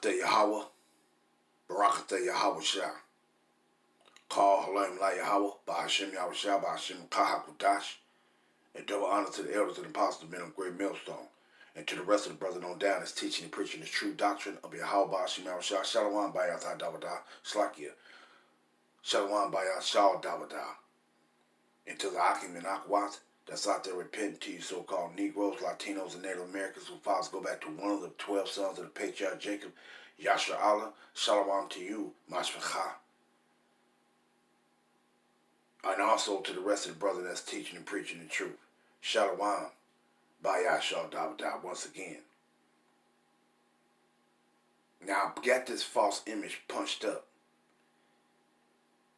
Barakatah Yahweh, Barakatah Yahweh Shah. Call Halim La Yahweh, Bahashim Yahweh Shah, Bahashim Kahakudash. And double honor to the elders and apostles, men of great millstone. And to the rest of the brothers on down that's teaching and preaching the true doctrine of Yahweh Bahashim Yahweh Shah. Shalom Bayat Dawada, Slakia. Shalom Bayat Shah Dawada. And to the Akim and Akwat that's out there repenting to you so-called Negroes, Latinos, and Native Americans who fathers go back to one of the 12 sons of the patriarch Jacob, Yasha Allah, Shalom to you, Mashmacha. And also to the rest of the brother that's teaching and preaching the truth. Shalom, Bayah Shah Dawada once again. Now I got this false image punched up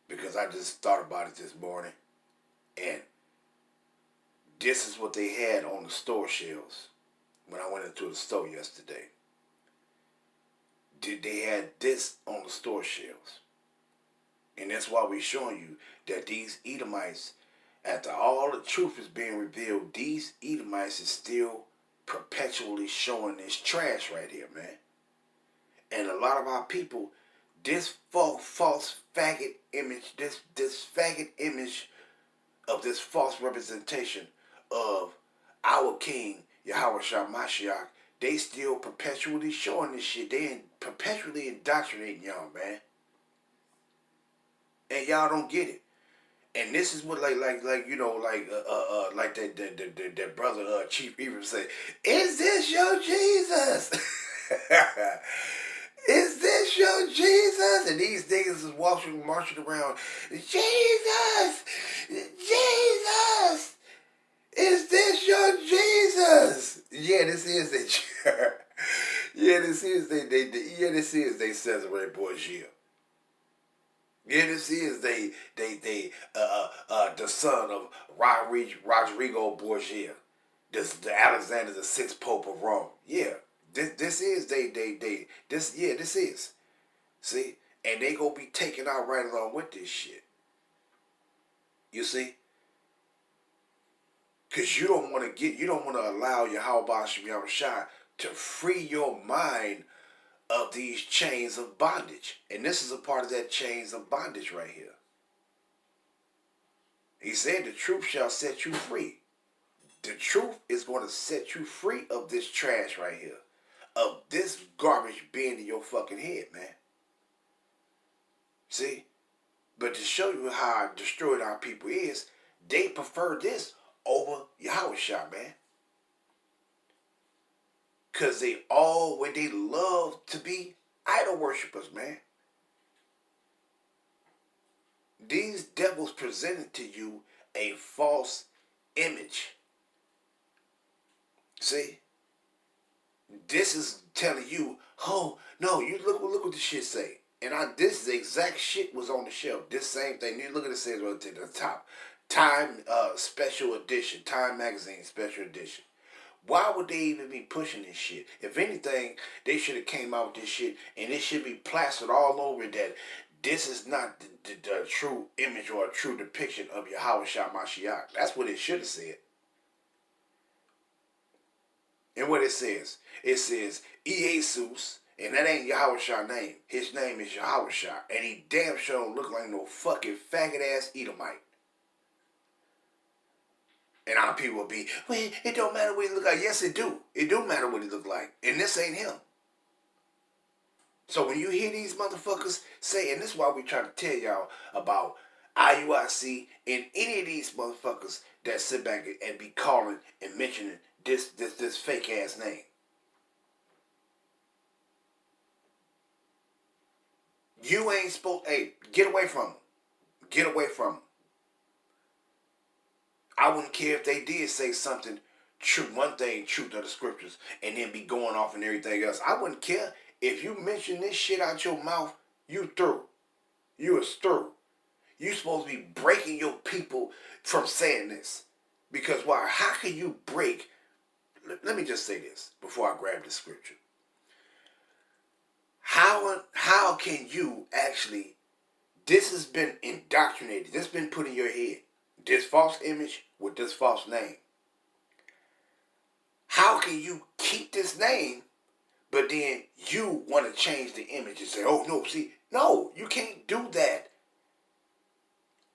because I just thought about it this morning, and this is what they had on the store shelves when I went into the store yesterday. They had this on the store shelves. And that's why we're showing you that these Edomites, after all the truth is being revealed, these Edomites is still perpetually showing this trash right here, man. And a lot of our people, this false faggot image, this faggot image of this false representation of our King, Yahweh Shah Mashiach, they still perpetually showing this shit. They perpetually indoctrinating y'all, man. And y'all don't get it. And this is what like that brother Chief Ephraim say, is this your Jesus? Is this your Jesus? And these niggas is marching around, Jesus! Jesus! Is this your Jesus? Yeah, this is they. Yeah, this is they Cesare Borgia. Yeah, this is the son of Rodrigo Borgia, the Alexander the Sixth Pope of Rome. Yeah, this is this is. See, and they gonna be taken out right along with this shit. You see, because you don't want to allow Yahweh Bashim Yahushua to free your mind of these chains of bondage. And this is a part of that chains of bondage right here. He said the truth shall set you free. The truth is going to set you free of this trash right here. Of this garbage being in your fucking head, man. See? But to show you how destroyed our people is, they prefer this over Yahushua, man. Because they love to be idol worshippers, man. These devils presented to you a false image. See? This is telling you, oh, no, you look what the shit say. And this is the exact shit was on the shelf. This same thing. You look at it, says right to the top. Time special edition. Time magazine special edition. Why would they even be pushing this shit? If anything, they should have came out with this shit and it should be plastered all over that this is not the true image or a true depiction of Yahweh Shah Mashiach. That's what it should have said. And what it says Jesus, and that ain't Yahweh Shah's name. His name is Yahweh Shah, and he damn sure don't look like no fucking faggot ass Edomite. And our people will be, well, it don't matter what he look like. Yes, it do. It do matter what he look like. And this ain't him. So when you hear these motherfuckers say, and this is why we try to tell y'all about IUIC and any of these motherfuckers that sit back and be calling and mentioning this fake ass name. You ain't supposed, hey, get away from him. Get away from him. I wouldn't care if they did say something true, one thing true to the scriptures, and then be going off and everything else. I wouldn't care if you mention this shit out your mouth. You through. You is through. You supposed to be breaking your people from saying this. Because why? How can you break? Let me just say this before I grab the scripture. How can you actually? This has been indoctrinated. This has been put in your head. This false image with this false name. How can you keep this name, But then you want to change the image and say, oh, no, see, no, you can't do that.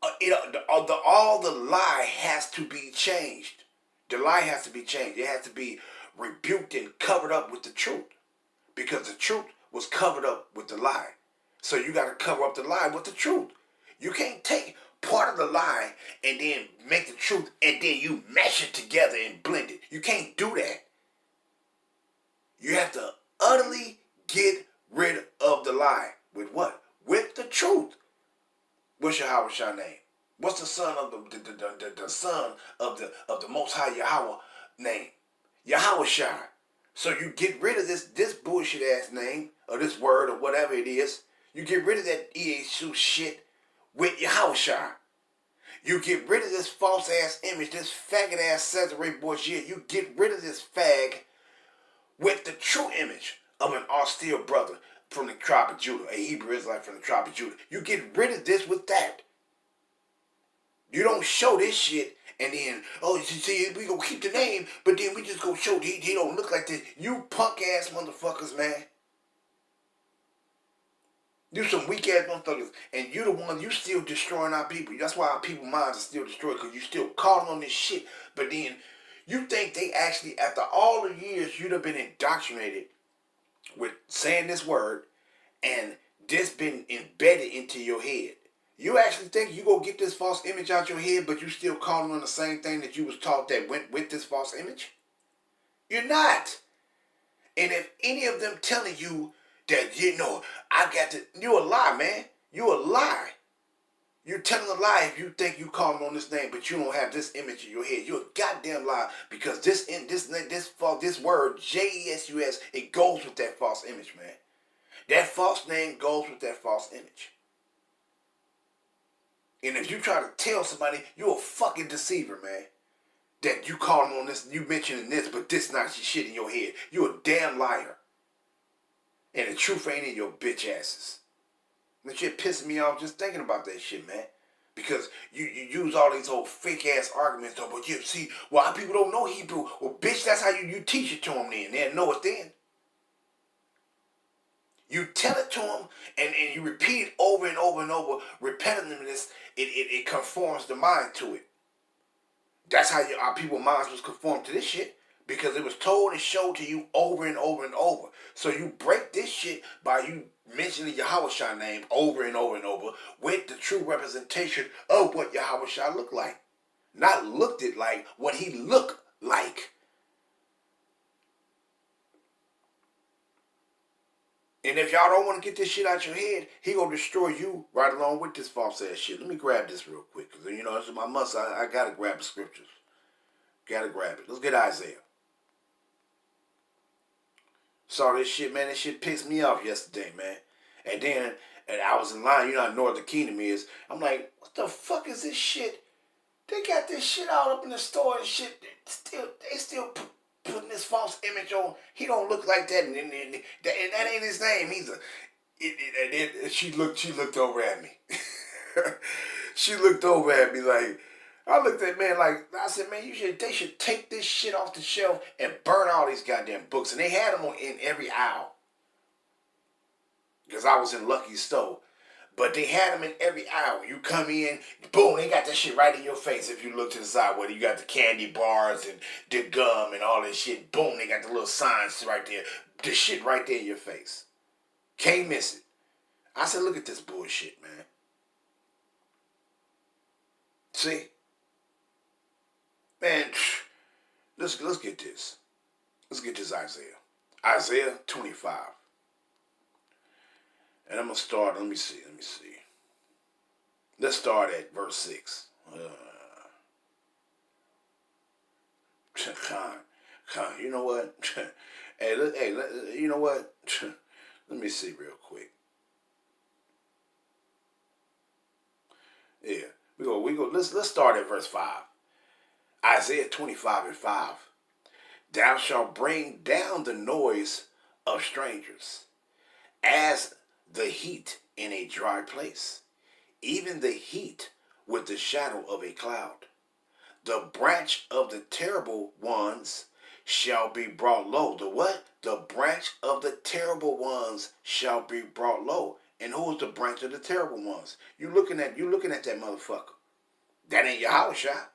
All the lie has to be changed. The lie has to be changed. It has to be rebuked and covered up with the truth. Because the truth was covered up with the lie. So you got to cover up the lie with the truth. You can't take part of the lie and then make the truth and then you mash it together and blend it. You can't do that. You have to utterly get rid of the lie. With what? With the truth. What's Yahweh's name? What's the son of the son of the Most High Yahweh name? Yahweh. So you get rid of this bullshit ass name or this word or whatever it is. You get rid of that Yeshu shit with Yahweh. You get rid of this false ass image, this faggot ass Cesare Borgia. You get rid of this fag with the true image of an austere brother from the tribe of Judah, a Hebrew Israelite from the tribe of Judah. You get rid of this with that. You don't show this shit and then, oh, you see, we gonna keep the name, but then we just gonna show he don't look like this. You punk ass motherfuckers, man. You some weak ass motherfuckers, and you the one, you still destroying our people. That's why our people minds are still destroyed, because you still calling on this shit. But then you think they actually, after all the years you'd have been indoctrinated with saying this word and this been embedded into your head. You actually think you gonna get this false image out your head, but you still calling on the same thing that you was taught that went with this false image? You're not. And if any of them telling you that, I got to, you a lie, man. You a lie. You're telling a lie if you think you calling on this name, but you don't have this image in your head. You're a goddamn lie, because this word JESUS, it goes with that false image, man. That false name goes with that false image. And if you try to tell somebody, you're a fucking deceiver, man. That you calling on this, you mentioning this, but this not your shit in your head. You're a damn liar. And the truth ain't in your bitch asses. That shit pissing me off just thinking about that shit, man. Because you use all these old fake ass arguments, though, but you see, our people don't know Hebrew. Well, bitch, that's how you teach it to them then. They'll know it then. You tell it to them, and you repeat it over and over and over. Repetitiveness, it conforms the mind to it. That's how our people's minds was conformed to this shit, because it was told and showed to you over and over and over. So you break this shit by you mentioning Yahweh name over and over and over with the true representation of what Yahweh looked like. Not looked it like, what he looked like. And if y'all don't want to get this shit out your head, he gonna destroy you right along with this false ass shit. Let me grab this real quick, because this is my must. I gotta grab the scriptures. Gotta grab it. Let's get Isaiah. Saw this shit, man. This shit pissed me off yesterday, man. And then, I was in line. You know how Northern Kingdom is. I'm like, what the fuck is this shit? They got this shit all up in the store and shit. They still putting this false image on. He don't look like that, and that ain't his name either. She looked over at me. She looked over at me like, I looked at man like, I said, man, they should take this shit off the shelf and burn all these goddamn books. And they had them in every aisle, because I was in Lucky's store. But they had them in every aisle. You come in, boom, they got that shit right in your face. If you look to the side, whether you got the candy bars and the gum and all that shit, boom, they got the little signs right there. The shit right there in your face. Can't miss it. I said, look at this bullshit, man. See? Man, let's get this. Let's get this Isaiah. Isaiah 25. And I'm going to start, let me see. Let's start at verse 6. Khan, you know what? hey, you know what? Let me see real quick. Yeah, we go. Let's start at verse 5. Isaiah 25 and 5. Thou shalt bring down the noise of strangers, as the heat in a dry place, even the heat with the shadow of a cloud. The branch of the terrible ones shall be brought low. The what? The branch of the terrible ones shall be brought low. And who is the branch of the terrible ones? You looking at that motherfucker. That ain't Yahushua.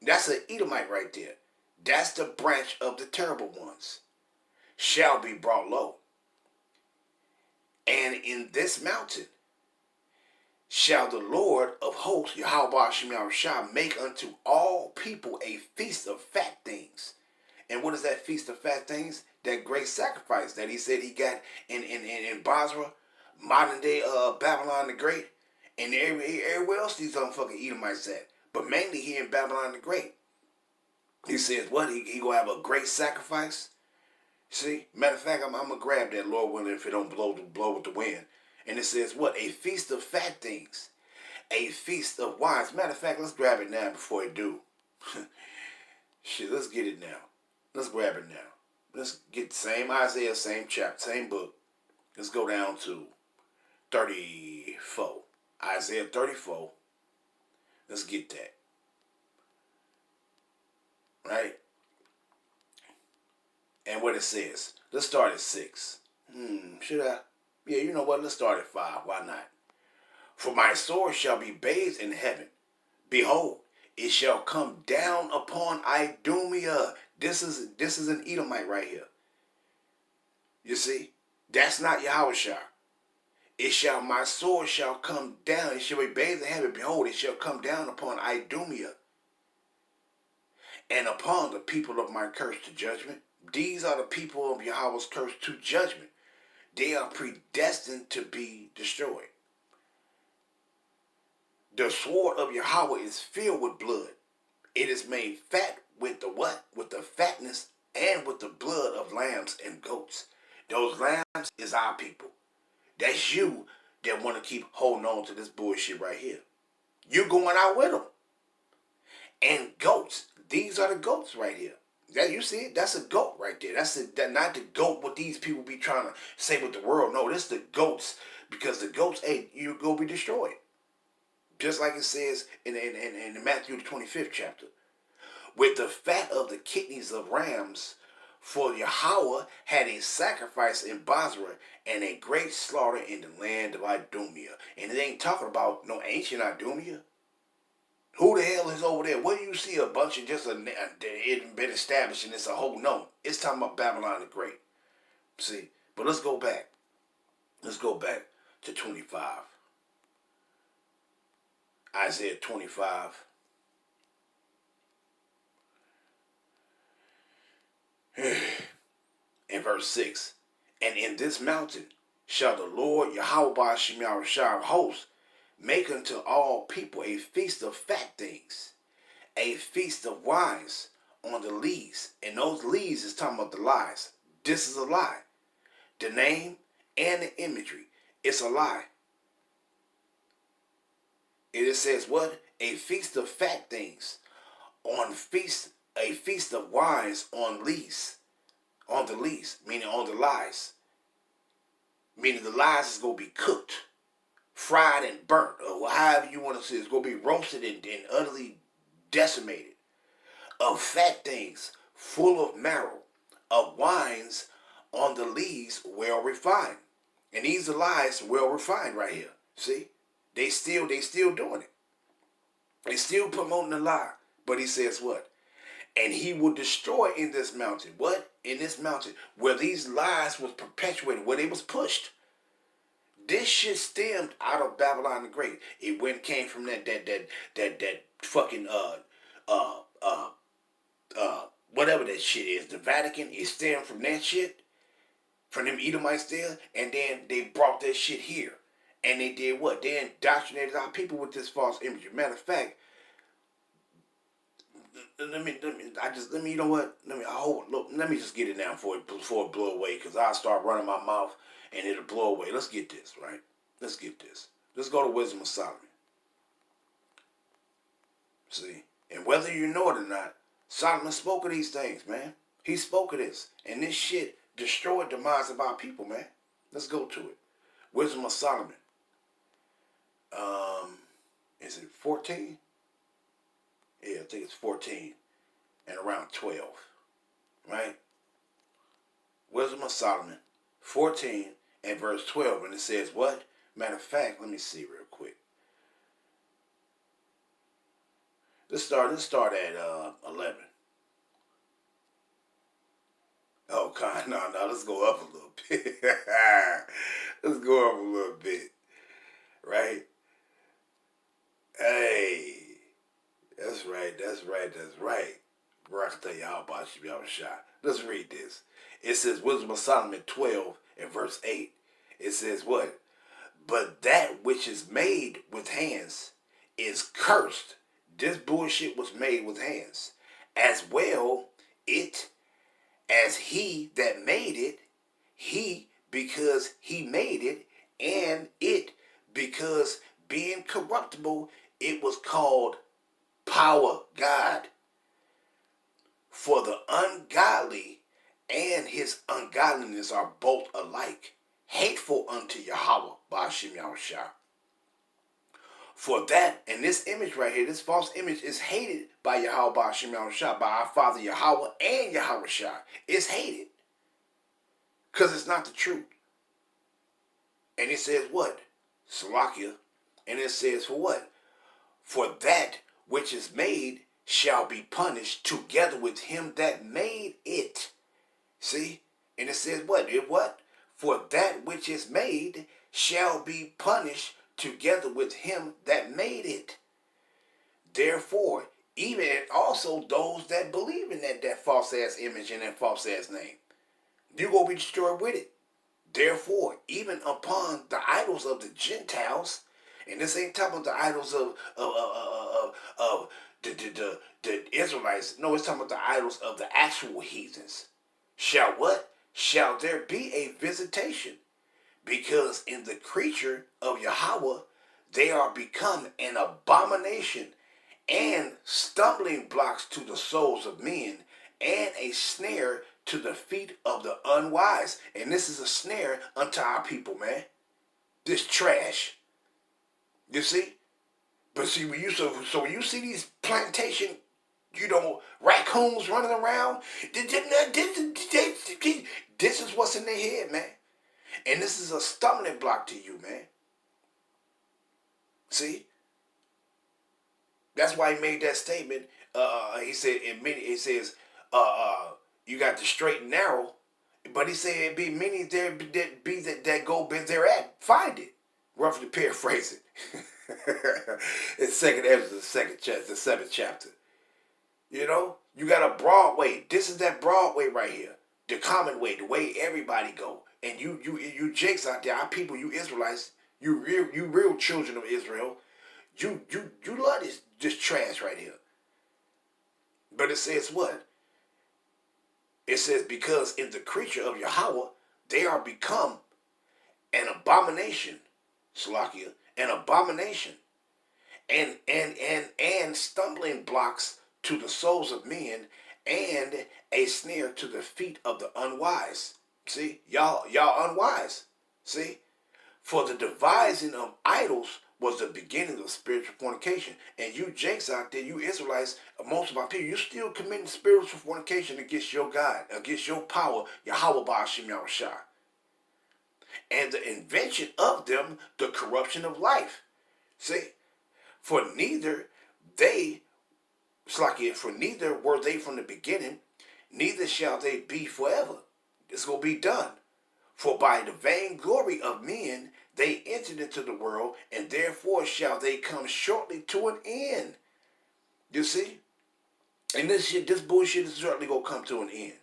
That's an Edomite right there. That's the branch of the terrible ones. Shall be brought low. And in this mountain shall the Lord of hosts, Yahweh Shem Yahushua, make unto all people a feast of fat things. And what is that feast of fat things? That great sacrifice that he said he got in Basra, modern day Babylon the Great, and everywhere else these motherfucking Edomites at. But mainly here in Babylon the Great. He says what? He gonna have a great sacrifice? See? Matter of fact, I'm gonna grab that, Lord willing, if it don't blow with the wind. And it says what? A feast of fat things. A feast of wines. Matter of fact, let's grab it now before it do. Shit, let's get it now. Let's grab it now. Let's get the same Isaiah, same chapter, same book. Let's go down to 34. Isaiah 34. Let's get that. Right? And what it says. Let's start at 6. Should I? Yeah, you know what? Let's start at 5. Why not? For my sword shall be bathed in heaven. Behold, it shall come down upon Idumea. This is an Edomite right here. You see? That's not Yahushua. My sword shall come down. It shall be bathed in heaven. Behold, it shall come down upon Idumea. And upon the people of my curse to judgment. These are the people of Yahweh's curse to judgment. They are predestined to be destroyed. The sword of Yahweh is filled with blood. It is made fat with the what? With the fatness and with the blood of lambs and goats. Those lambs is our people. That's you that want to keep holding on to this bullshit right here. You going out with them. And goats. These are the goats right here. That you see it? That's a goat right there. That's not the goat what these people be trying to say with the world. No, this is the goats. Because the goats, hey, you go be destroyed. Just like it says in Matthew the 25th chapter. With the fat of the kidneys of rams, for Yahweh had a sacrifice in Basra and a great slaughter in the land of Idumea. And it ain't talking about no ancient Idumea. Who the hell is over there? What do you see a bunch of just it been established and it's a whole no. It's talking about Babylon the Great. See? But let's go back. Let's go back to 25. Isaiah 25. In verse 6. And in this mountain shall the Lord Yahweh Shem Yahushua of hosts make unto all people a feast of fat things, a feast of wines on the lees. And those lees is talking about the lies. This is a lie. The name and the imagery, it's a lie. It says what? A feast of fat things, a feast of wines on lees, meaning on the lies. Meaning the lies is going to be cooked, fried and burnt, or however you want to say it. It's going to be roasted and utterly decimated. Of fat things, full of marrow, of wines on the lees, well refined. And these are lies well refined right here. See? They still doing it. They still promoting the lie. But he says what? And he will destroy in this mountain. What? In this mountain. Where these lies was perpetuated. Where they was pushed. This shit stemmed out of Babylon the Great. It came from that fucking whatever that shit is. The Vatican. It stemmed from that shit. From them Edomites there. And then they brought that shit here. And they did what? They indoctrinated our people with this false imagery. Matter of fact, let me you know what? Let me just get it now before it blow away, because I'll start running my mouth and it'll blow away. Let's get this, right? Let's get this. Let's go to Wisdom of Solomon. See? And whether you know it or not, Solomon spoke of these things, man. He spoke of this. And this shit destroyed the minds of our people, man. Let's go to it. Wisdom of Solomon. Is it 14? Yeah, I think it's 14 and around 12. right? Wisdom of Solomon 14 and verse 12. And it says what? Matter of fact, let me see real quick. Let's start at 11. Oh, God, no, let's go up a little bit. Let's go up a little bit, right? Hey, that's right. Barakatah Yahweh Shah. Let's read this. It says, Wisdom of Solomon 12 and verse 8. It says what? But that which is made with hands is cursed. This bullshit was made with hands. As well, it as he that made it, he because he made it, and it because being corruptible, it was called power, God. For the ungodly and his ungodliness are both alike, hateful unto Yahweh, Ba'ashim Yahushua. For that, and this image right here, this false image is hated by Yahweh, Ba'ashim Yahushua, by our Father Yahweh and Yahweh Shah. It's hated. Because it's not the truth. And it says what? Salakia. And it says for what? For that which is made shall be punished together with him that made it. See? And it says what? It what? For that which is made shall be punished together with him that made it. Therefore, even and also those that believe in that false ass image and that false ass name, you're going to be destroyed with it. Therefore, even upon the idols of the Gentiles, and this ain't talking about the idols of the Israelites. No, it's talking about the idols of the actual heathens. Shall what? Shall there be a visitation? Because in the creature of Yahweh, they are become an abomination and stumbling blocks to the souls of men and a snare to the feet of the unwise. And this is a snare unto our people, man. This trash. You see? But see, when you see these plantation, raccoons running around, this is what's in their head, man. And this is a stumbling block to you, man. See? That's why he made that statement. He said you got the straight and narrow, but he said it be many there that go there at find it. Roughly paraphrase it. It's second Ezra, the 7th chapter. You know, you got a broad way. This is that broad way right here, the common way, the way everybody go. And you jakes out there, our people, you Israelites, you real children of Israel, you love this trash right here. But it says what? It says, because in the creature of Yahweh, they are become an abomination, Salakia, an abomination, and stumbling blocks to the souls of men, and a snare to the feet of the unwise. See, y'all unwise. See, for the devising of idols was the beginning of spiritual fornication. And you jakes out there, you Israelites, most of our people, you still committing spiritual fornication against your God, against your power, Yahweh Ba'ashim Yahushua. And the invention of them, the corruption of life. See, for neither were they from the beginning, neither shall they be forever. It's going to be done. For by the vainglory of men they entered into the world, and therefore shall they come shortly to an end. You see? And this bullshit is certainly going to come to an end.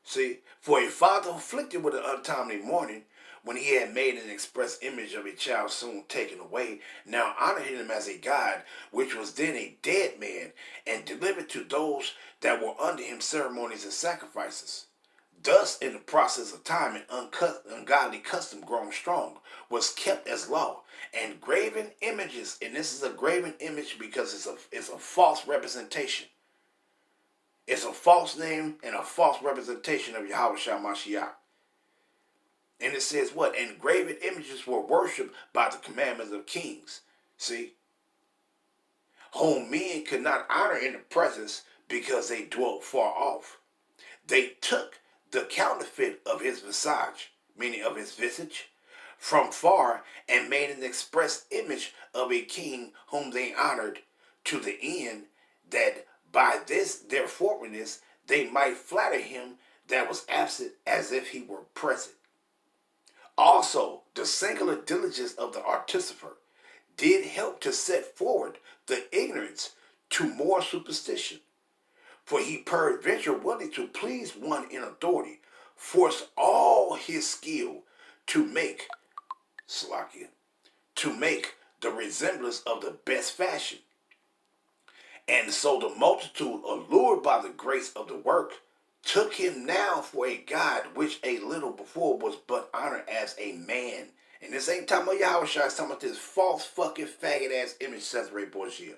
See? For a father afflicted with an untimely mourning, when he had made an express image of a child soon taken away, now honored him as a God, which was then a dead man, and delivered to those that were under him ceremonies and sacrifices. Thus, in the process of time, an ungodly custom grown strong was kept as law, and graven images, and this is a graven image because it's a false representation. It's a false name and a false representation of Yahweh Shah Mashiach. And it says what? And graven images were worshipped by the commandments of kings. See? Whom men could not honor in the presence because they dwelt far off. They took the counterfeit of his visage, meaning of his visage, from far, and made an express image of a king whom they honored, to the end that by this their forwardness they might flatter him that was absent as if he were present. Also, the singular diligence of the artificer did help to set forward the ignorance to more superstition. For he peradventure wanting to please one in authority, forced all his skill to make Slakia, to make the resemblance of the best fashion. And so the multitude, allured by the grace of the work, took him now for a god, which a little before was but honored as a man. And this ain't talking about Yahweh Shai, it's talking about this false fucking faggot ass image Cesare Borgia.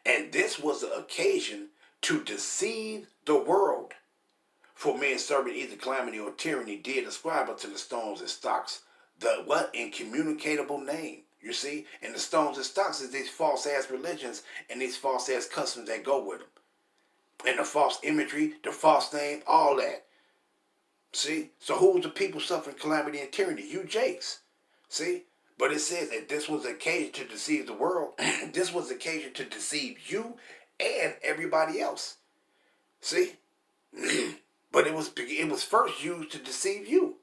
And this was the occasion to deceive the world. For men serving either calamity or tyranny did ascribe unto the stones and stocks the what? Incommunicable name. You see? And the stones and stocks is these false ass religions and these false ass customs that go with them. And the false imagery, the false name, all that. See? So who was the people suffering calamity and tyranny? You Jakes. See? But it says that this was the occasion to deceive the world. This was the occasion to deceive you and everybody else. See? But it was first used to deceive you.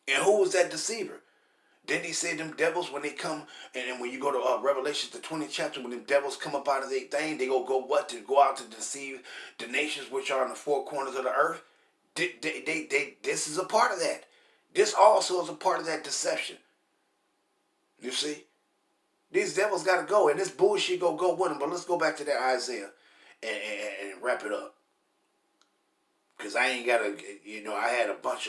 And who was that deceiver? Didn't he say them devils when they come, and when you go to Revelation, the 20th chapter, when them devils come up out of their thing, they go what? To go out to deceive the nations which are in the four corners of the earth? This is a part of that. This also is a part of that deception. You see? These devils got to go, and this bullshit go with them. But let's go back to that Isaiah and wrap it up. Cause I ain't gotta, I had a bunch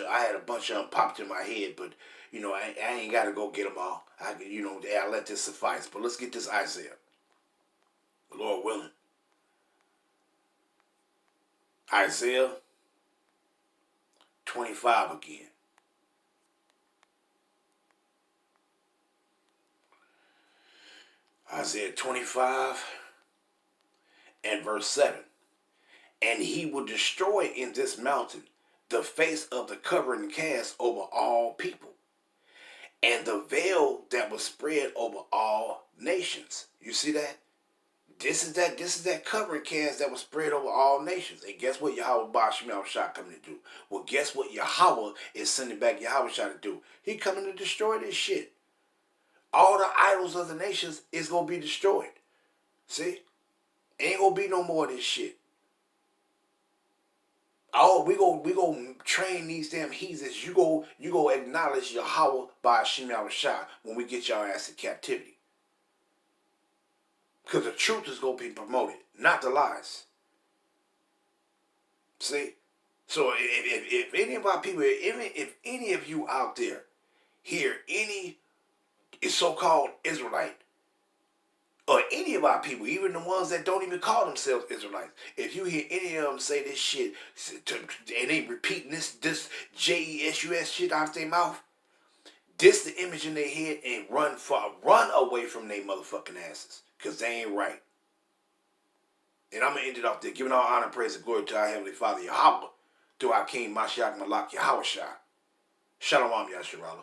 of them popped in my head, but I ain't gotta go get them all. I let this suffice. But let's get this Isaiah, Lord willing. Isaiah 25 again. Isaiah 25 and verse 7. And he will destroy in this mountain the face of the covering cast over all people, and the veil that was spread over all nations. You see that? This is that covering cast that was spread over all nations. And guess what Yahweh Bashim Shah coming to do? Well, guess what Yahweh is sending back Yahweh Shah to do? He coming to destroy this shit. All the idols of the nations is going to be destroyed. See? Ain't going to be no more of this shit. Oh, we go train these damn heathens. You go acknowledge Yahweh by Hashem Yahushua when we get y'all ass in captivity. Because the truth is going to be promoted, not the lies. See? So if any of our people, if any of you out there hear any so-called Israelite, or any of our people, even the ones that don't even call themselves Israelites, if you hear any of them say this shit, and they repeating this Jesus shit out their mouth, this the image in their head, and run away from their motherfucking asses, because they ain't right. And I'm going to end it off there, giving all honor, praise, and glory to our Heavenly Father, Yahweh, through our King, Mashiach Malak, Yahweh Shah. Shalom, Yasharallah.